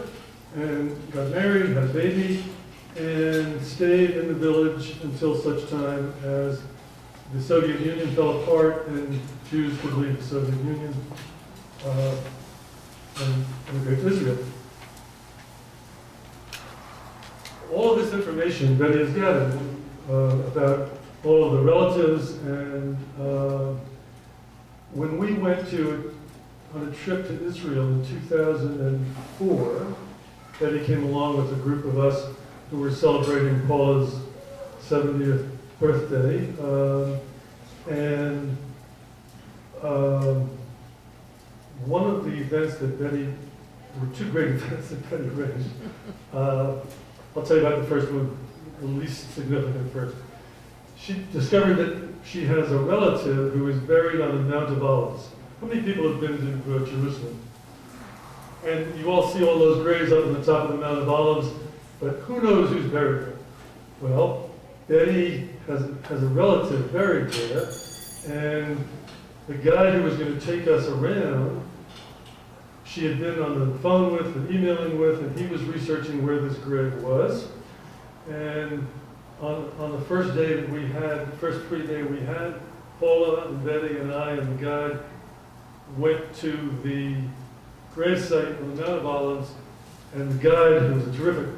and got married, had a baby, and stayed in the village until such time as the Soviet Union fell apart and Jews could leave the Soviet Union and immigrate to Israel. All of this information Betty has gathered about all of the relatives, and when we went on a trip to Israel in 2004, Betty came along with a group of us who were celebrating Paula's 70th birthday, and one of the events that Betty, there were two great events that Betty arranged. I'll tell you about the first one, the least significant first. She discovered that she has a relative who is buried on the Mount of Olives. How many people have been to Jerusalem? And you all see all those graves up on the top of the Mount of Olives, but who knows who's buried there? Well, Betty has a relative buried there, and the guy who was going to take us around, she had been on the phone with and emailing with, and he was researching where this grave was. And on the first day that we had, the first free day we had, Paula and Betty and I and the guide went to the gravesite on the Mount of Olives, and the guide, who was a terrific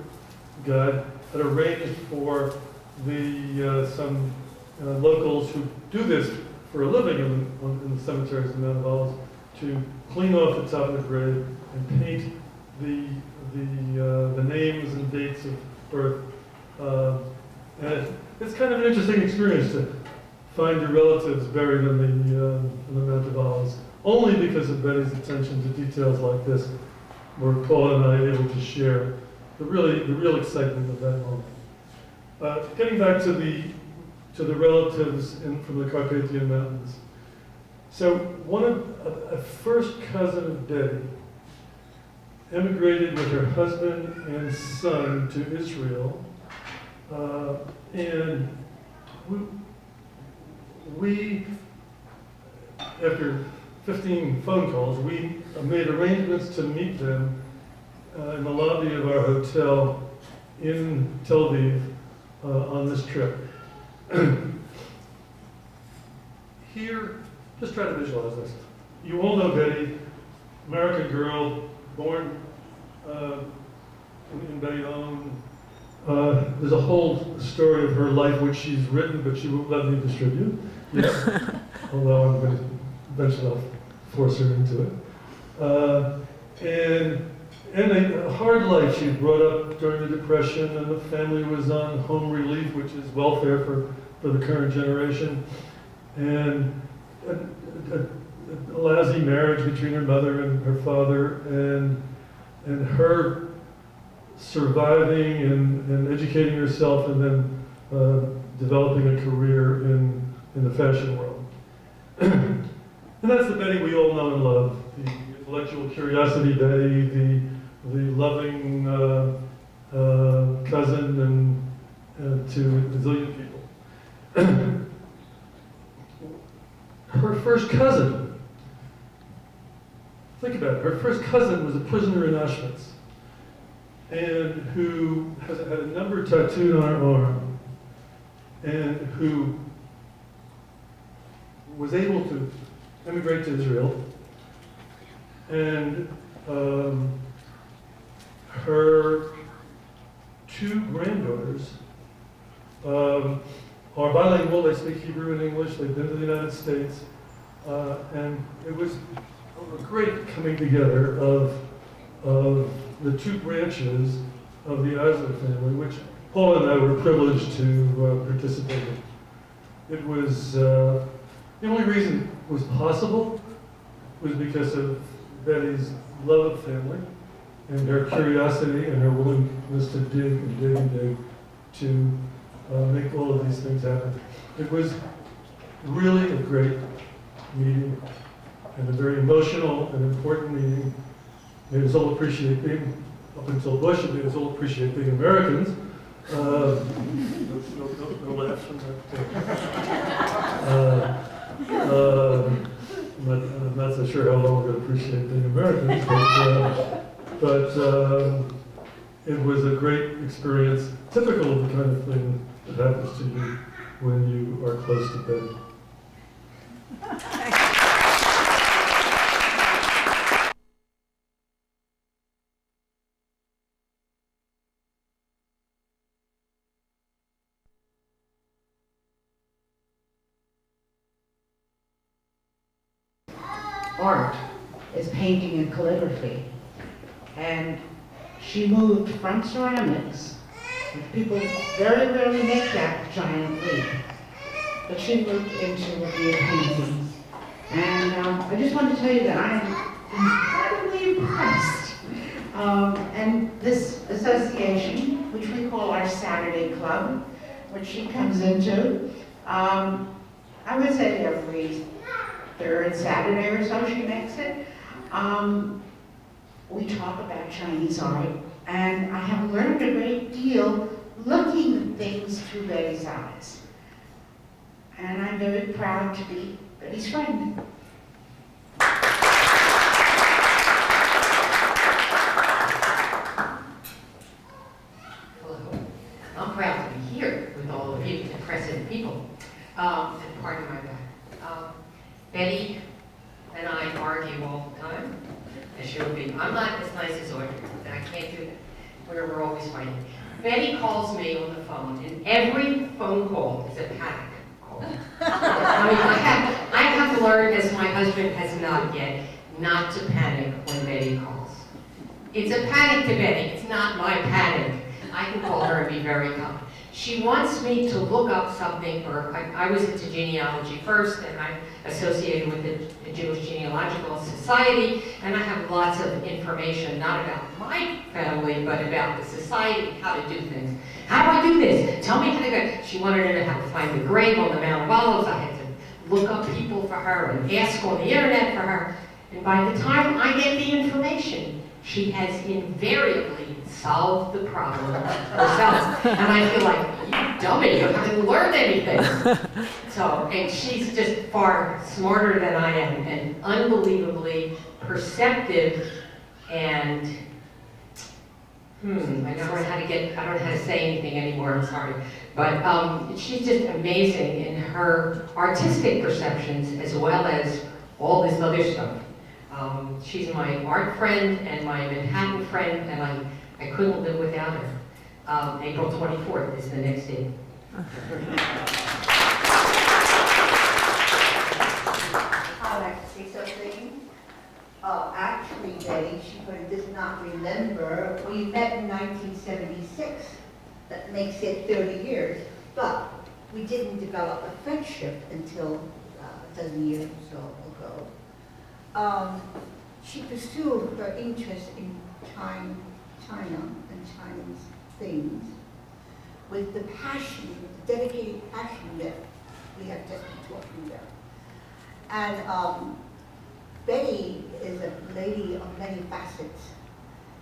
guide, had arranged for some locals who do this for a living in the cemeteries in the Mount of Olives to clean off the top of the grave and paint the names and dates of birth. And it's kind of an interesting experience to find your relatives buried in the Mount of Olives. Only because of Betty's attention to details like this were Paul and I able to share the real excitement of that moment. Getting back to the relatives from the Carpathian Mountains. So a first cousin of Betty emigrated with her husband and son to Israel. And we, after 15 phone calls, we made arrangements to meet them in the lobby of our hotel in Tel Aviv on this trip. Here, just try to visualize this. You all know Betty, American girl, born in Bayonne. There's a whole story of her life which she's written, but she won't let me distribute. Although I'm going to eventually I'll force her into it. And a hard life. She was brought up during the Depression, and the family was on home relief, which is welfare for the current generation. And a lousy marriage between her mother and her father, and her surviving and educating herself, and then developing a career in the fashion world. And that's the Betty we all know and love. The intellectual curiosity Betty, the loving cousin and to a zillion people. Her first cousin, think about it, her first cousin was a prisoner in Auschwitz, and who had a number tattooed on her arm, and who was able to emigrate to Israel, and her two granddaughters are bilingual. They speak Hebrew and English. They've been to the United States, and it was a great coming together of the two branches of the Eisler family, which Paul and I were privileged to participate in. It was the only reason it was possible was because of Betty's love of family and her curiosity and her willingness to dig and dig and dig to make all of these things happen. It was really a great meeting and a very emotional and important meeting. Made us all appreciate being, up until Bush, it made us all appreciate being Americans. No laughs from that. I'm not so sure how long we're going to appreciate being Americans, but it was a great experience, typical of the kind of thing that happens to you when you are close to Betty. Art is painting and calligraphy. And she moved from ceramics, which people very rarely make that giant leap, but she moved into the painting. And I just wanted to tell you that I am incredibly impressed. And this association, which we call our Saturday Club, which she comes into, I would say every third Saturday or so she makes it. We talk about Chinese art, and I have learned a great deal looking at things through Betty's eyes. And I'm very proud to be Betty's friend. Hello. I'm proud to be here with all of you, impressive people. And pardon my back. Betty and I argue all the time, as she'll be. I'm not as nice as Audrey, and I can't do that. We're always fighting. Betty calls me on the phone, and every phone call is a panic call. I mean, I have to learn, as my husband has not yet, not to panic when Betty calls. It's a panic to Betty. It's not my panic. I can call her and be very calm. She wants me to look up something, or I was into genealogy first, and I'm associated with the Jewish Genealogical Society, and I have lots of information, not about my family, but about the society, how to do things. How do I do this? Tell me how to go. She wanted to know how to find the grave on the Mount of Olives. I had to look up people for her and ask on the internet for her. And by the time I get the information, she has invariably solved the problem herself. And I feel like, you dummy, you haven't learned anything. So, and she's just far smarter than I am, and unbelievably perceptive, and I don't know how to say anything anymore, I'm sorry. But she's just amazing in her artistic perceptions as well as all this other stuff. She's my art friend and my Manhattan friend, and I couldn't live without her. April 24th is the next date. I'd like to say something. Actually, Betty, she probably does not remember. We met in 1976. That makes it 30 years. But we didn't develop a friendship until a dozen years or so ago. She pursued her interest in China and Chinese things with the passion, the dedicated passion that we have just been talking about. And Betty is a lady of many facets.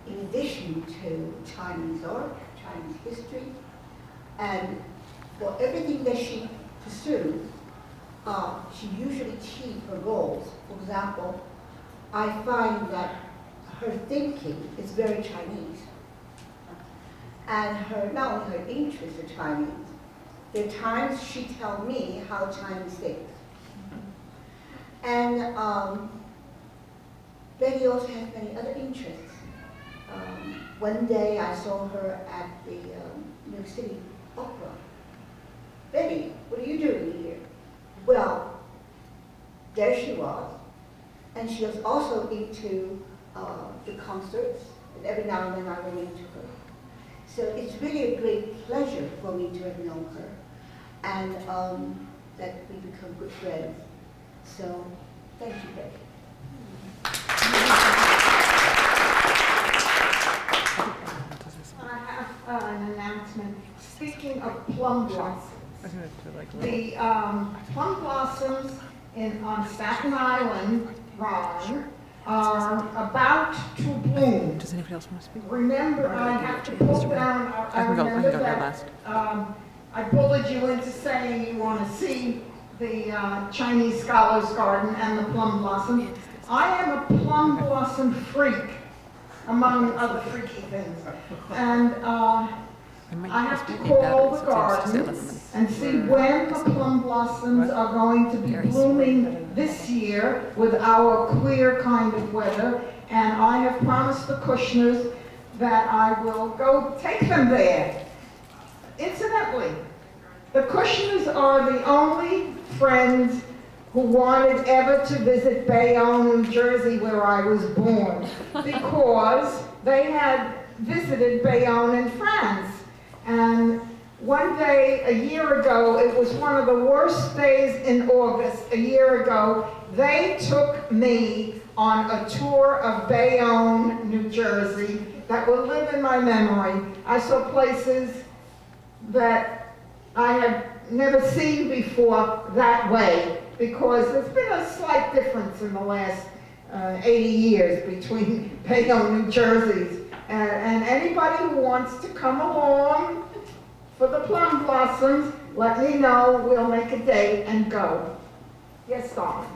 In addition to Chinese art, Chinese history, and for everything that she pursues, she usually achieves her goals. For example, I find that her thinking is very Chinese. And not only her interests are Chinese, there are times she tells me how Chinese thinks. And Betty also has many other interests. One day I saw her at the New York City Opera. Betty, what are you doing here? Well, there she was. And she was also into the concerts, and every now and then I run into her. So it's really a great pleasure for me to have known her, and that we become good friends. So, thank you, Betty. I have an announcement. Speaking of plum blossoms, the plum blossoms on Staten Island, Ron, are about to bloom. Does anybody else want to speak? Remember, I have to pull down, I remember that I bullied you into saying you want to see the Chinese Scholars Garden and the plum blossom. I am a plum blossom freak, among other freaky things. And I have to call the gardens and see when the plum blossoms are going to be blooming this year with our queer kind of weather. And I have promised the Kushners that I will go take them there. Incidentally, the Kushners are the only friends who wanted ever to visit Bayonne, New Jersey, where I was born, because they had visited Bayonne in France. And one day, a year ago, it was one of the worst days in August, a year ago, they took me on a tour of Bayonne, New Jersey, that will live in my memory. I saw places that I had never seen before that way, because there's been a slight difference in the last 80 years between Bayonne, New Jersey. And anybody who wants to come along for the plum blossoms, let me know. We'll make a date and go. Yes, darling.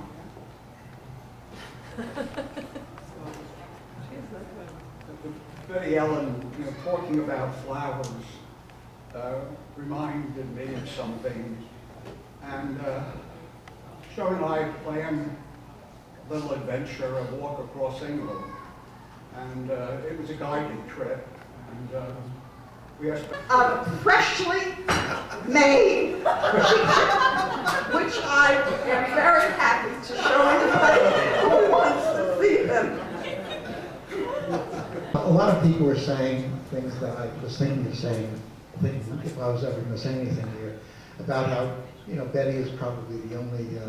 Betty Ellen, talking about flowers reminded me of something. And Joe and I planned a little adventure, a walk across England. And it was a guided trip. And we had Freshly made, which I am very happy to show anybody who wants to see them. A lot of people were saying things that I was thinking of saying, if I was ever going to say anything here, about how, Betty is probably the only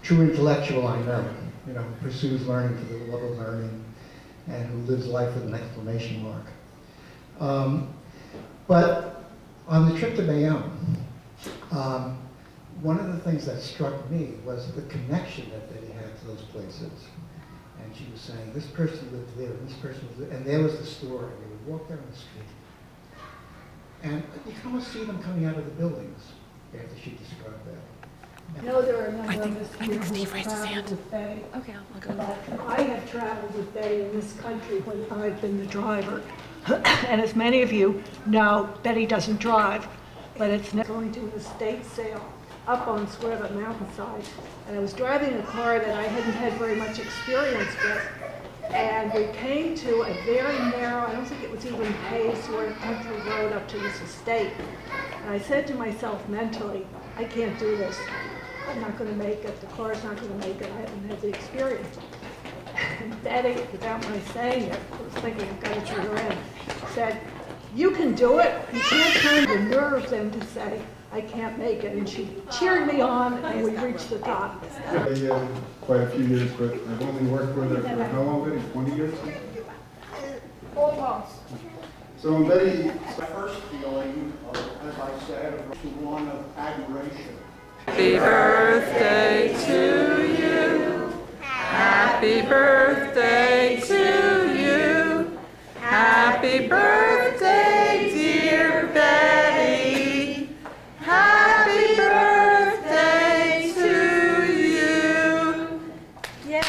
true intellectual I know, who pursues learning for the love of learning, and who lives life with an exclamation mark. But on the trip to Bayonne, one of the things that struck me was the connection that Betty had to those places. and she was saying, this person lived there, and this person was there, and there was the store, and they would walk down the street. And you can almost see them coming out of the buildings after she described that. I know there are a number of us here who have traveled with Betty. Okay, I'll go. But I have traveled with Betty in this country when I've been the driver. And as many of you know, Betty doesn't drive, but it's going to an estate sale up on sort of a mountainside. And I was driving a car that I hadn't had very much experience with. And we came to a very narrow, I don't think it was even paved, sort of country road up to this estate. And I said to myself mentally, I can't do this. I'm not going to make it. The car's not going to make it. I haven't had the experience. And Betty, without my saying it, I was thinking I've got it to your end, said, you can do it. You can't turn the nerves in to say, I can't make it. And she cheered me on, and we reached the top. Quite a few years, but I've only worked with her for how long, Betty? 20 years? Almost. So when Betty, My first feeling, as I said, was one of admiration. Happy birthday to you. Happy birthday to you. Happy birthday, dear Betty. Happy birthday to you. Yay!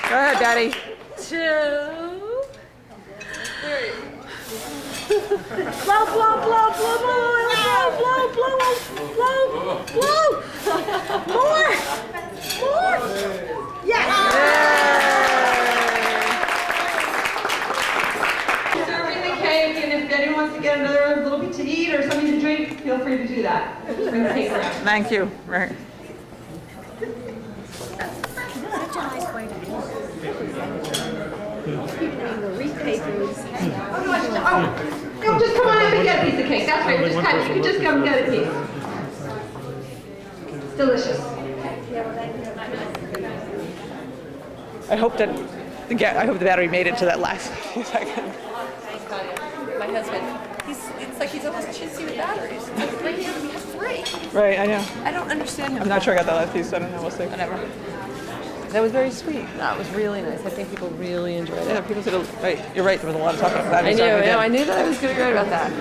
Go ahead, Betty. 2, 3. Blow, blow, blow, blow, blow, blow, blow, blow, blow, blow. More. Yes. Serving the cake, and if anyone wants to get another little bit to eat or something to drink, feel free to do that. Just bring the cake around. Thank you. Right. Such a nice way to be. No, just come on up and get a piece of cake. That's right. You can just come and get a piece. It's delicious. I hope that I hope the battery made it to that last few seconds. My husband, it's like he's almost chintzy with batteries. It's like 3 years, he has 3. Right, I know. I don't understand him. I'm not sure I got that last piece, so I don't know. We'll see. Whatever. That was very sweet. That was really nice. I think people really enjoyed it. Yeah, people said, right, you're right, there was a lot of talking about that. I knew that I was going to write about that.